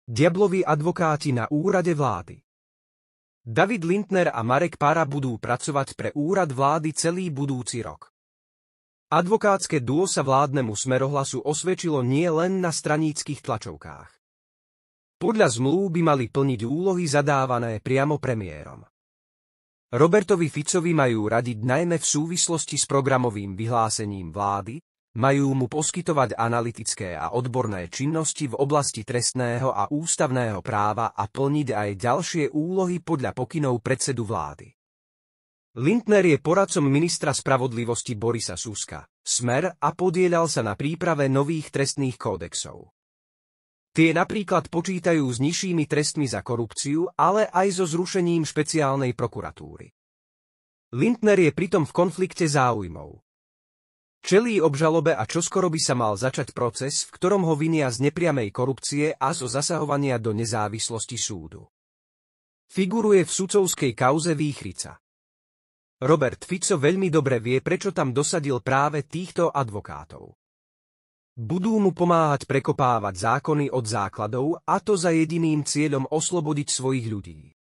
Diabloví advokáti na úrade vlády. David Lindner a Marek Para budú pracovať pre úrad vlády celý budúci rok. Advokátske duo sa vládnemu Smerohlasu osvedčilo nie len na straníckych tlačovkách. Podľa zmlúv by mali plniť úlohy zadávané priamo premiérom. Robertovi Ficovi majú radiť najmä v súvislosti s programovým vyhlásením vlády, majú mu poskytovať analytické a odborné činnosti v oblasti trestného a ústavného práva a plniť aj ďalšie úlohy podľa pokynov predsedu vlády. Lindner je poradcom ministra spravodlivosti Borisa Suska, Smer, a podieľal sa na príprave nových trestných kódexov. Tie napríklad počítajú s nižšími trestmi za korupciu, ale aj so zrušením špeciálnej prokuratúry. Lindner je pritom v konflikte záujmov. Čelí obžalobe a čoskoro by sa mal začať proces, v ktorom ho vinia z nepriamej korupcie a zo zasahovania do nezávislosti súdu. Figuruje v sudcovskej kauze Výchrica. Robert Fico veľmi dobre vie, prečo tam dosadil práve týchto advokátov. Budú mu pomáhať prekopávať zákony od základov, a to za jediným cieľom oslobodiť svojich ľudí.